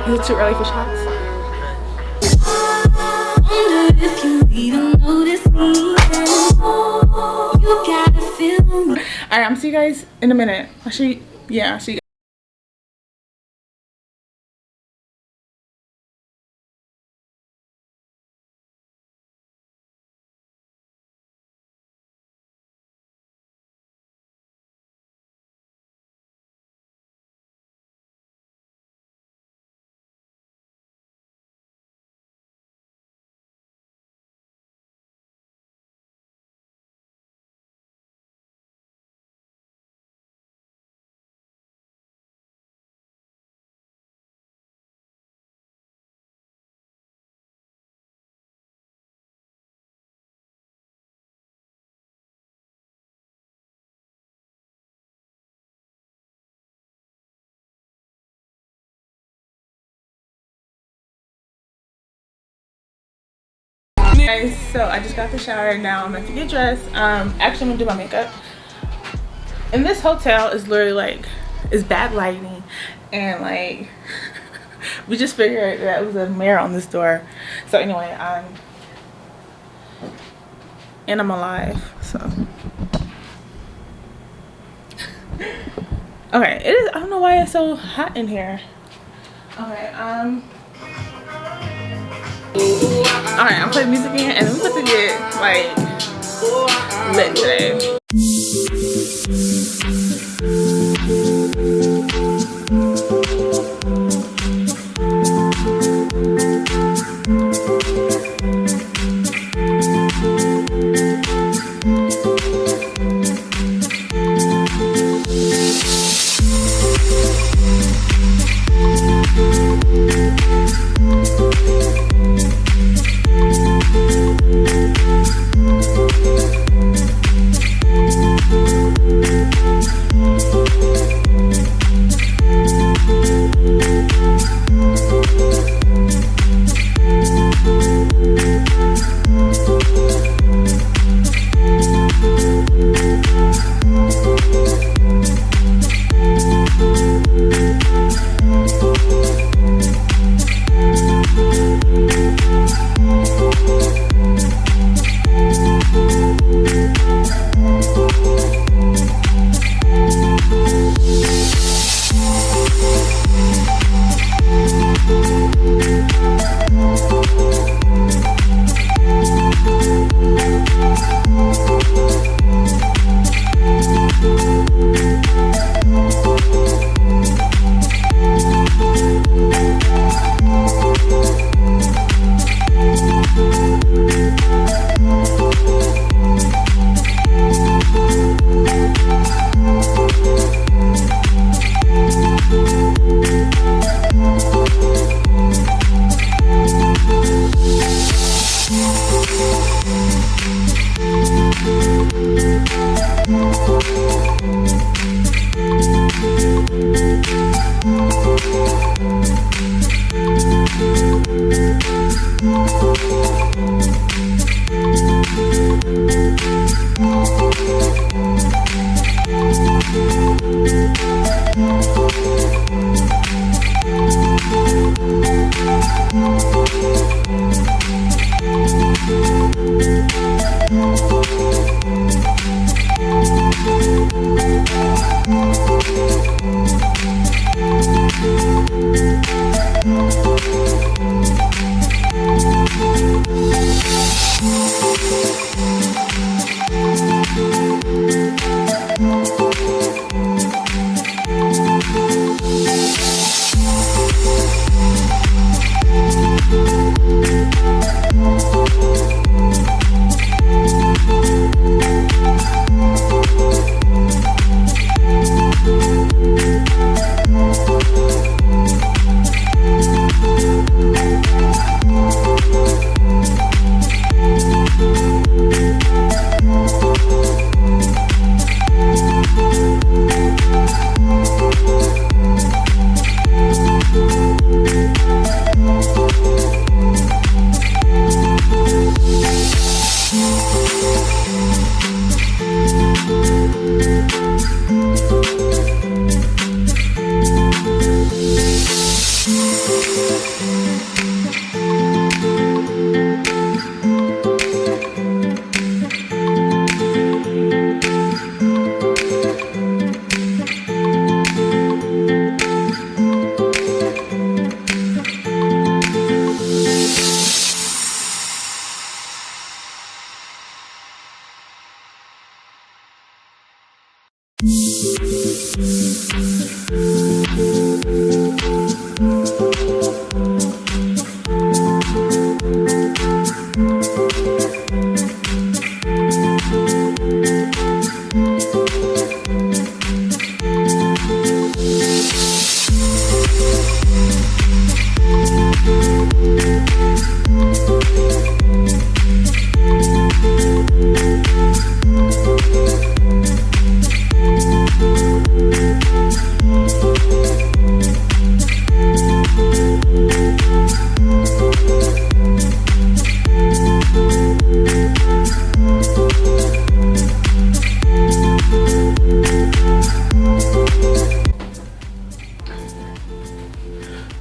Is it too early for shots? If you even notice me, you gotta feel me. All right, I'm see you guys in a minute. Actually, yeah, see you. Guys, so I just got the shower. Now I'm about to get dressed. Actually, I'm gonna do my makeup. And this hotel is literally like, it's bad lighting, and like we just figured that it was a mirror on this door. So anyway, and I'm alive. So okay, it is. I don't know why it's so hot in here. Okay, alright, I'm playing music again, and we're about to get like lit today.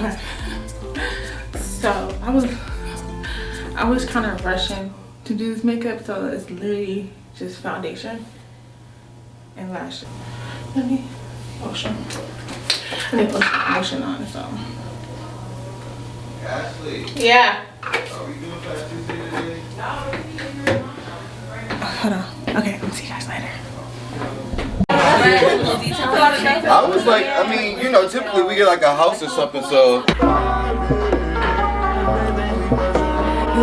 Okay. So I was kind of rushing to do this makeup, so it's literally just foundation and lashes. Let me lotion. I need lotion on, so. Ashley. Yeah. Are we doing Fast Tuesday today? Hold on. Okay, I'll see you guys later. I was like, I mean, you know, typically we get like a house or something, so. Is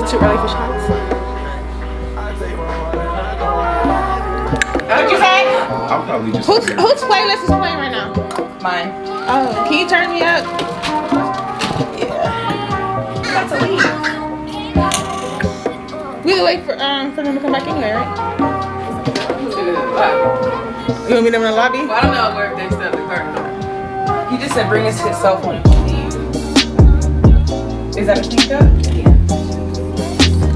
it too early for shots? What'd you say? I'm probably just. Whose playlist is playing right now? Mine. Oh, can you turn me up? Yeah. I'm about to leave. We can wait for them to come back anyway, right? You want me them in the lobby? Well, I don't know where they still the curtain. He just said bring his cell phone and leave. Is that a pink cup? Yeah.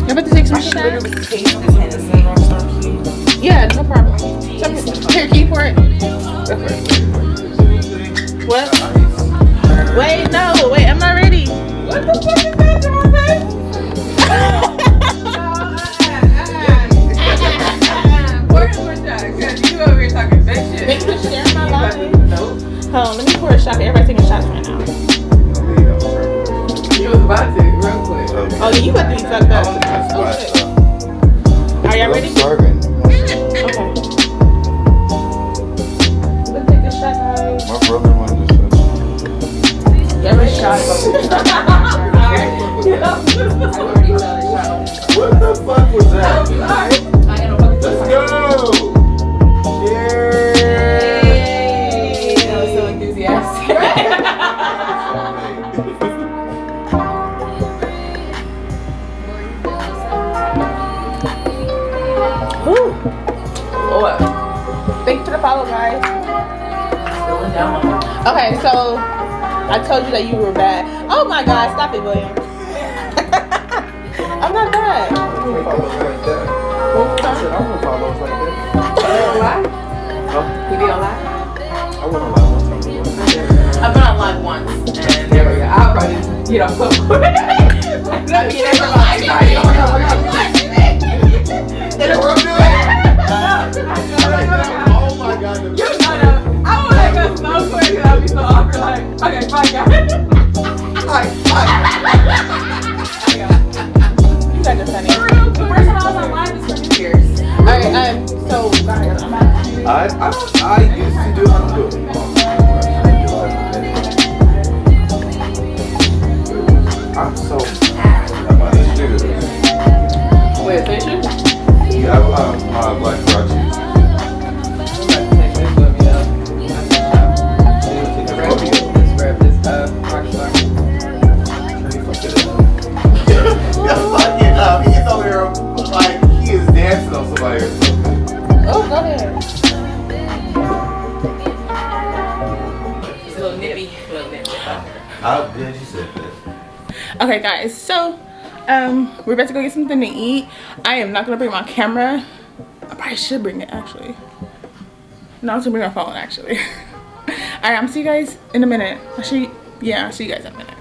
You're about to take some I should shots? literally taste this Hennessy. Yeah, no problem. Here, can you pour it? What? Wait, no, wait, I'm not ready. What the fuck is that, Javante? Where's my shot? Because you over here talking big shit. Make me share my life. Nope. Hold on, let me pour a shot. Everybody's taking shots right now. You was about to, real quick. Oh, yeah, you about to be fucked up. Oh, shit. Are y'all ready? Starving. Okay. Let's take this shot, guys. My brother wanted to touch. Y'all ready? Shot is What the fuck was that? Let's go! Cheers! That was so enthusiastic. Ooh. What? Thank you for the follow, guys. Going down. Okay, so I told you that you were bad. Oh my God, stop it, William. I'm not bad. I wouldn't follow like that. I said I wouldn't follow like that. You don't lie? You be on live? I went on live one time. I've been on live once, and there we go. I'll probably just get off so quick. Let me get it from live. You know what I'm doing? Oh my God. I want to go so quick and I'll be so awkward. Like, okay, bye, guys. You guys are funny. The first time I was on live was for New Year's. Alright, so guys, I'm actually. I used to do how to do it. I'm so about this dude. Wait, finish it? Yeah, I'm black crotch. He's over here like he is dancing on somebody or something. Oh, go ahead. It's a little nippy. How good you said that. Okay, guys, so we're about to go get something to eat. I am not gonna bring my camera. I probably should bring it actually. No, I'm gonna bring my phone actually. Alright, I'm see you guys in a minute. I'll see you guys in a minute.